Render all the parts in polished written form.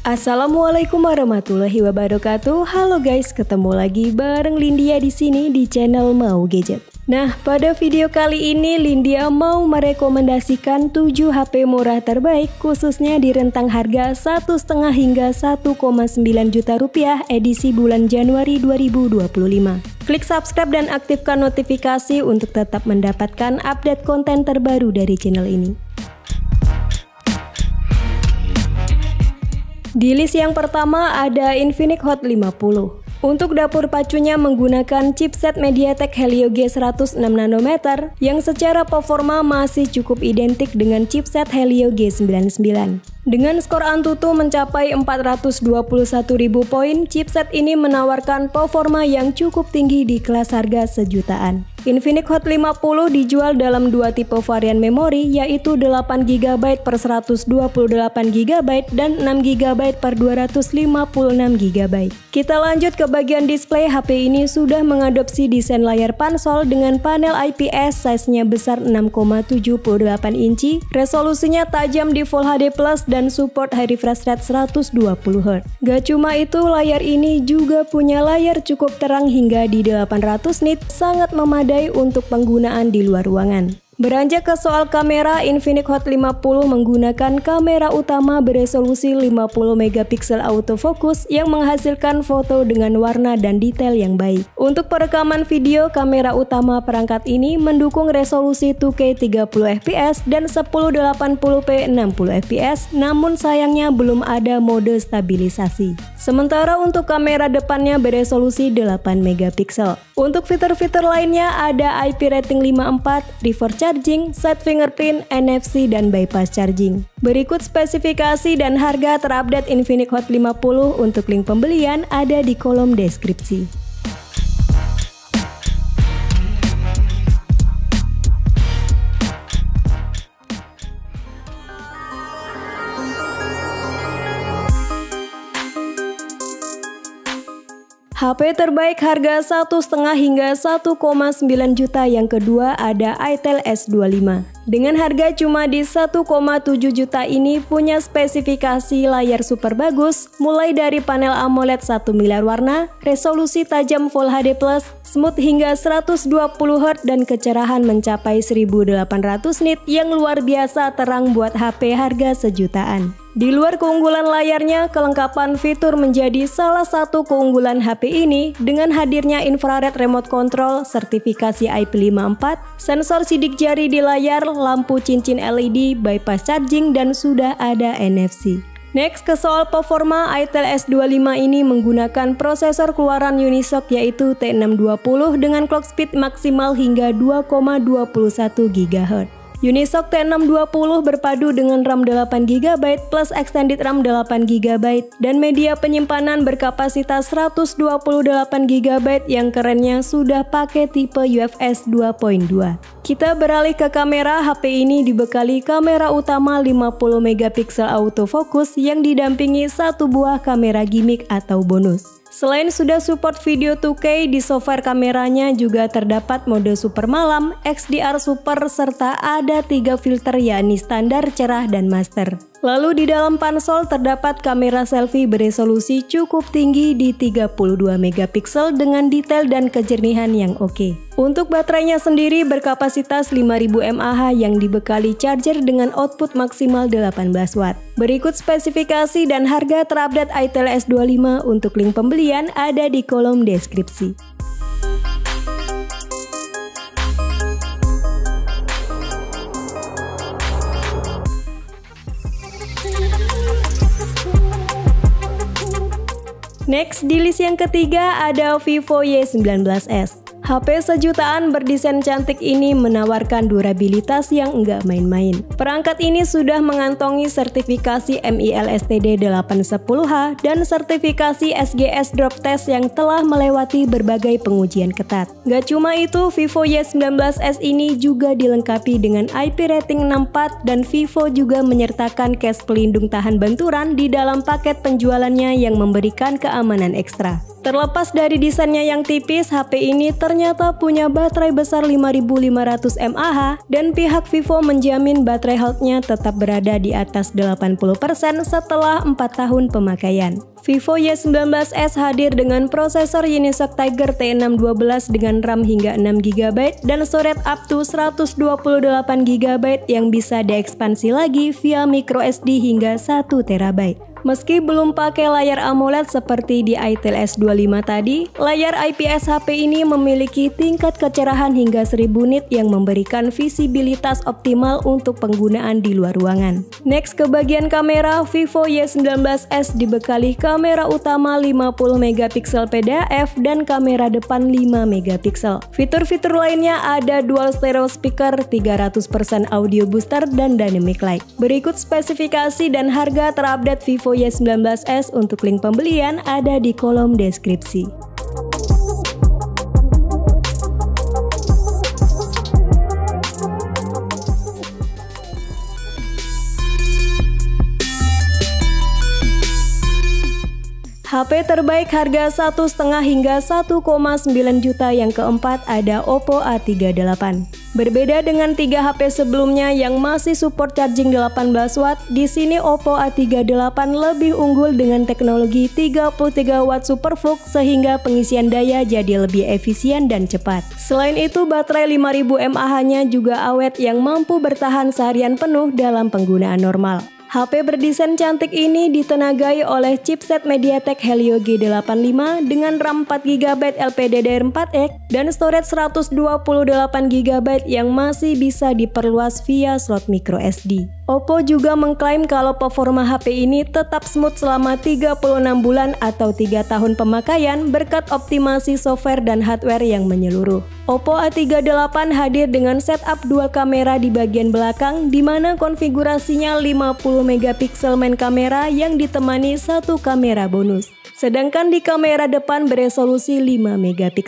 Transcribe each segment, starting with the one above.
Assalamualaikum warahmatullahi wabarakatuh. Halo guys, ketemu lagi bareng Lindia di sini di channel Mau Gadget. Nah, pada video kali ini Lindia mau merekomendasikan 7 HP murah terbaik khususnya di rentang harga 1,5 hingga 1,9 juta rupiah edisi bulan Januari 2025. Klik subscribe dan aktifkan notifikasi untuk tetap mendapatkan update konten terbaru dari channel ini. Di list yang pertama ada Infinix Hot 50. Untuk dapur pacunya menggunakan chipset MediaTek Helio G106 nanometer yang secara performa masih cukup identik dengan chipset Helio G99. Dengan skor Antutu mencapai 421.000 poin, chipset ini menawarkan performa yang cukup tinggi di kelas harga sejutaan. Infinix Hot 50 dijual dalam dua tipe varian memori, yaitu 8GB per 128GB dan 6GB per 256GB. Kita lanjut ke bagian display. HP ini sudah mengadopsi desain layar pansol dengan panel IPS, size-nya besar 6,78 inci, resolusinya tajam di Full HD Plus dan support high refresh rate 120Hz. Gak cuma itu, layar ini juga punya layar cukup terang hingga di 800 nit, sangat memadai untuk penggunaan di luar ruangan. Beranjak ke soal kamera, Infinix Hot 50 menggunakan kamera utama beresolusi 50MP autofocus yang menghasilkan foto dengan warna dan detail yang baik. Untuk perekaman video, kamera utama perangkat ini mendukung resolusi 2K 30fps dan 1080p 60fps, namun sayangnya belum ada mode stabilisasi. Sementara untuk kamera depannya beresolusi 8MP. Untuk fitur-fitur lainnya ada IP rating 54, reverse charging, side fingerprint, NFC, dan bypass charging. Berikut spesifikasi dan harga terupdate Infinix Hot 50. Untuk link pembelian ada di kolom deskripsi. HP terbaik harga 1,5 hingga 1,9 juta yang kedua ada Itel S25. Dengan harga cuma di 1,7 juta ini punya spesifikasi layar super bagus, mulai dari panel AMOLED 1 miliar warna, resolusi tajam Full HD+, smooth hingga 120Hz dan kecerahan mencapai 1800 nit yang luar biasa terang buat HP harga sejutaan. Di luar keunggulan layarnya, kelengkapan fitur menjadi salah satu keunggulan HP ini dengan hadirnya infrared remote control, sertifikasi IP54, sensor sidik jari di layar, lampu cincin LED, bypass charging, dan sudah ada NFC. Next ke soal performa, Itel S25 ini menggunakan prosesor keluaran Unisoc yaitu T620 dengan clock speed maksimal hingga 2,21 GHz. Unisoc T620 berpadu dengan RAM 8GB plus extended RAM 8GB dan media penyimpanan berkapasitas 128GB yang kerennya sudah pakai tipe UFS 2.2. Kita beralih ke kamera. HP ini dibekali kamera utama 50MP autofocus yang didampingi satu buah kamera gimmick atau bonus. Selain sudah support video 2K, di software kameranya juga terdapat mode super malam, XDR super, serta ada 3 filter yakni standar, cerah, dan master. Lalu di dalam pansol terdapat kamera selfie beresolusi cukup tinggi di 32MP dengan detail dan kejernihan yang oke. Untuk baterainya sendiri berkapasitas 5000 mAh yang dibekali charger dengan output maksimal 18 watt. Berikut spesifikasi dan harga terupdate Itel S25. Untuk link pembelian ada di kolom deskripsi. Next, di list yang ketiga ada Vivo Y19s. HP sejutaan berdesain cantik ini menawarkan durabilitas yang enggak main-main. Perangkat ini sudah mengantongi sertifikasi MILSTD 810H dan sertifikasi SGS Drop Test yang telah melewati berbagai pengujian ketat. Gak cuma itu, Vivo Y19s ini juga dilengkapi dengan IP rating 64 dan Vivo juga menyertakan case pelindung tahan benturan di dalam paket penjualannya yang memberikan keamanan ekstra. Terlepas dari desainnya yang tipis, HP ini ternyata punya baterai besar 5500 mAh dan pihak Vivo menjamin baterai health-nya tetap berada di atas 80% setelah 4 tahun pemakaian. Vivo Y19s hadir dengan prosesor Unisoc Tiger T612 dengan RAM hingga 6GB dan storage up to 128GB yang bisa diekspansi lagi via microSD hingga 1TB. Meski belum pakai layar AMOLED seperti di Itel S25 tadi, layar IPS HP ini memiliki tingkat kecerahan hingga 1000 nit yang memberikan visibilitas optimal untuk penggunaan di luar ruangan. Next ke bagian kamera, Vivo Y19s dibekali kamera utama 50MP PDAF dan kamera depan 5MP. Fitur-fitur lainnya ada dual stereo speaker, 300% audio booster, dan dynamic light. Berikut spesifikasi dan harga terupdate Vivo Y19s untuk link pembelian ada di kolom deskripsi. HP terbaik harga 1,5 hingga 1,9 juta yang keempat ada Oppo A38. Berbeda dengan 3 HP sebelumnya yang masih support charging 18 watt, di sini Oppo A38 lebih unggul dengan teknologi 33 watt SuperVOOC sehingga pengisian daya jadi lebih efisien dan cepat. Selain itu, baterai 5000 mAh-nya juga awet yang mampu bertahan seharian penuh dalam penggunaan normal. HP berdesain cantik ini ditenagai oleh chipset MediaTek Helio G85 dengan RAM 4GB LPDDR4X dan storage 128GB yang masih bisa diperluas via slot microSD. Oppo juga mengklaim kalau performa HP ini tetap smooth selama 36 bulan atau 3 tahun pemakaian berkat optimasi software dan hardware yang menyeluruh. Oppo A38 hadir dengan setup dual kamera di bagian belakang di mana konfigurasinya 50MP main kamera yang ditemani 1 kamera bonus. Sedangkan di kamera depan beresolusi 5MP.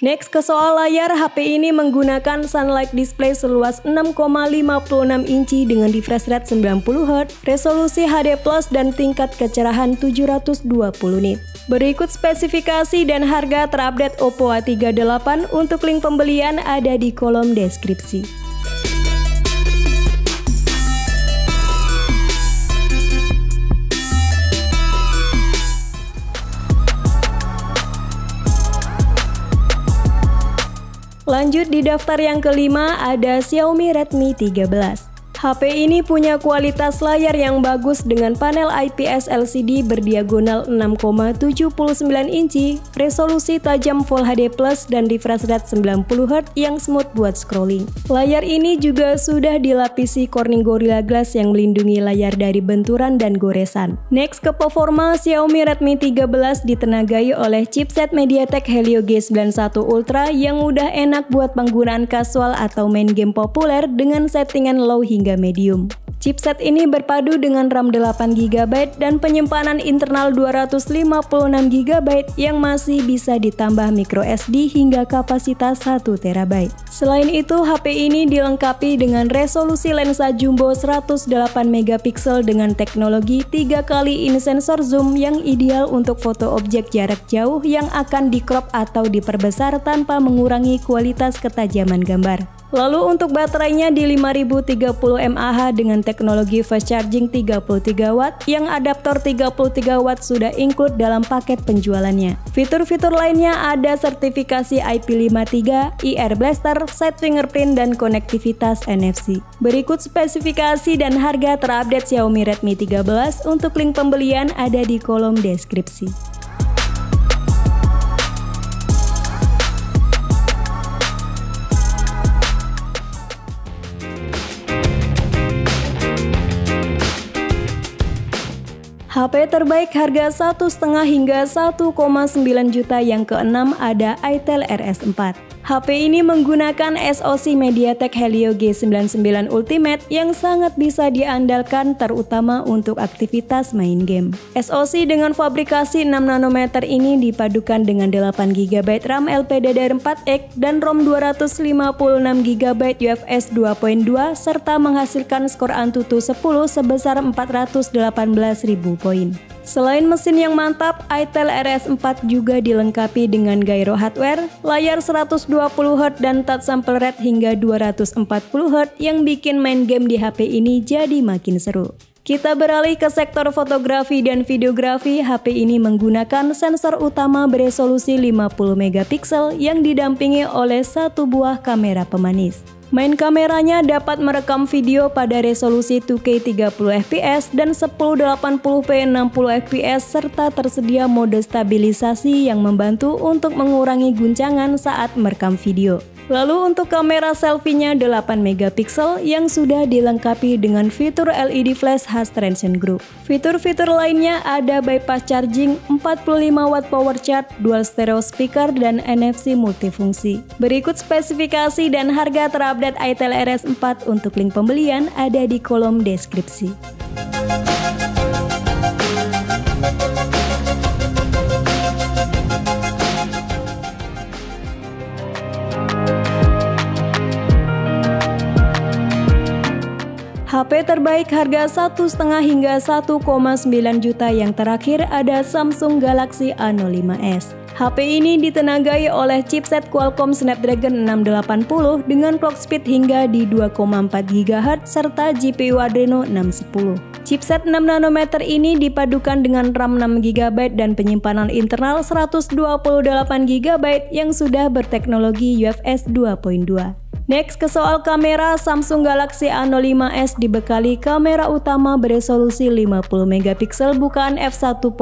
Next ke soal layar, HP ini menggunakan Sunlight display seluas 6,56 inci dengan refresh rate 90Hz, resolusi HD+, dan tingkat kecerahan 720 nit. Berikut spesifikasi dan harga terupdate Oppo A38 untuk link pembelian ada di kolom deskripsi. Lanjut di daftar yang kelima ada Xiaomi Redmi 13. HP ini punya kualitas layar yang bagus dengan panel IPS LCD berdiagonal 6,79 inci, resolusi tajam Full HD+, dan refresh rate 90Hz yang smooth buat scrolling. Layar ini juga sudah dilapisi Corning Gorilla Glass yang melindungi layar dari benturan dan goresan. Next ke performa, Xiaomi Redmi 13 ditenagai oleh chipset MediaTek Helio G91 Ultra yang mudah enak buat penggunaan kasual atau main game populer dengan settingan low hingga medium. Chipset ini berpadu dengan RAM 8GB dan penyimpanan internal 256GB yang masih bisa ditambah microSD hingga kapasitas 1TB. Selain itu, HP ini dilengkapi dengan resolusi lensa jumbo 108MP dengan teknologi 3x in sensor zoom yang ideal untuk foto objek jarak jauh yang akan di-crop atau diperbesar tanpa mengurangi kualitas ketajaman gambar. Lalu untuk baterainya di 5030 mAh dengan teknologi fast charging 33W yang adaptor 33W sudah include dalam paket penjualannya. Fitur-fitur lainnya ada sertifikasi IP53, IR Blaster, side fingerprint, dan konektivitas NFC. Berikut spesifikasi dan harga terupdate Xiaomi Redmi 13 untuk link pembelian ada di kolom deskripsi. HP terbaik harga 1,5 hingga 1,9 juta yang keenam ada Itel RS4. HP ini menggunakan SoC MediaTek Helio G99 Ultimate yang sangat bisa diandalkan terutama untuk aktivitas main game. SoC dengan fabrikasi 6 nanometer ini dipadukan dengan 8 GB RAM LPDDR4X dan ROM 256 GB UFS 2.2 serta menghasilkan skor Antutu 10 sebesar 418.000 poin. Selain mesin yang mantap, Itel RS4 juga dilengkapi dengan gyro hardware, layar 120Hz dan touch sample rate hingga 240Hz yang bikin main game di HP ini jadi makin seru. Kita beralih ke sektor fotografi dan videografi. HP ini menggunakan sensor utama beresolusi 50 megapiksel yang didampingi oleh satu buah kamera pemanis. Main kameranya dapat merekam video pada resolusi 2K 30fps dan 1080p 60fps serta tersedia mode stabilisasi yang membantu untuk mengurangi guncangan saat merekam video. Lalu untuk kamera selfie-nya 8 megapiksel yang sudah dilengkapi dengan fitur LED flash khas Transsion Group. Fitur-fitur lainnya ada bypass charging, 45W power charge, dual stereo speaker, dan NFC multifungsi. Berikut spesifikasi dan harga terupdate Itel RS4 untuk link pembelian ada di kolom deskripsi. HP terbaik harga 1,5 hingga 1,9 juta yang terakhir ada Samsung Galaxy A05s. HP ini ditenagai oleh chipset Qualcomm Snapdragon 680 dengan clock speed hingga di 2,4 GHz serta GPU Adreno 610. Chipset 6 nanometer ini dipadukan dengan RAM 6 GB dan penyimpanan internal 128 GB yang sudah berteknologi UFS 2.2. Next ke soal kamera, Samsung Galaxy A05s dibekali kamera utama beresolusi 50 megapiksel bukaan f1.8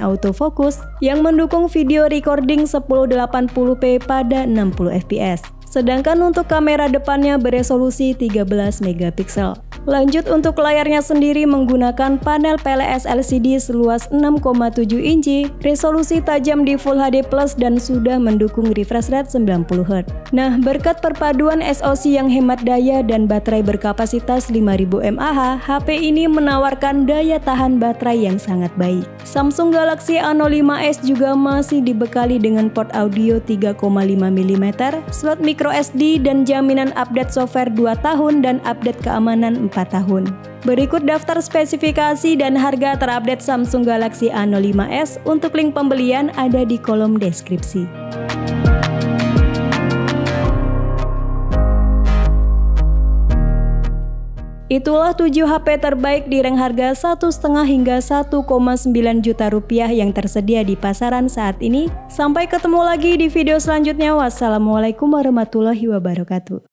autofocus yang mendukung video recording 1080p pada 60 fps. Sedangkan untuk kamera depannya beresolusi 13 megapiksel. Lanjut untuk layarnya sendiri menggunakan panel PLS LCD seluas 6,7 inci, resolusi tajam di Full HD Plus dan sudah mendukung refresh rate 90Hz. Nah, berkat perpaduan SoC yang hemat daya dan baterai berkapasitas 5000 mAh, HP ini menawarkan daya tahan baterai yang sangat baik. Samsung Galaxy A05s juga masih dibekali dengan port audio 3,5 mm, slot microSD dan jaminan update software 2 tahun dan update keamanan 4 tahun. Berikut daftar spesifikasi dan harga terupdate Samsung Galaxy A05s. Untuk link pembelian ada di kolom deskripsi. Itulah 7 HP terbaik di rang harga 1,5 hingga 1,9 juta rupiah yang tersedia di pasaran saat ini. Sampai ketemu lagi di video selanjutnya. Wassalamualaikum warahmatullahi wabarakatuh.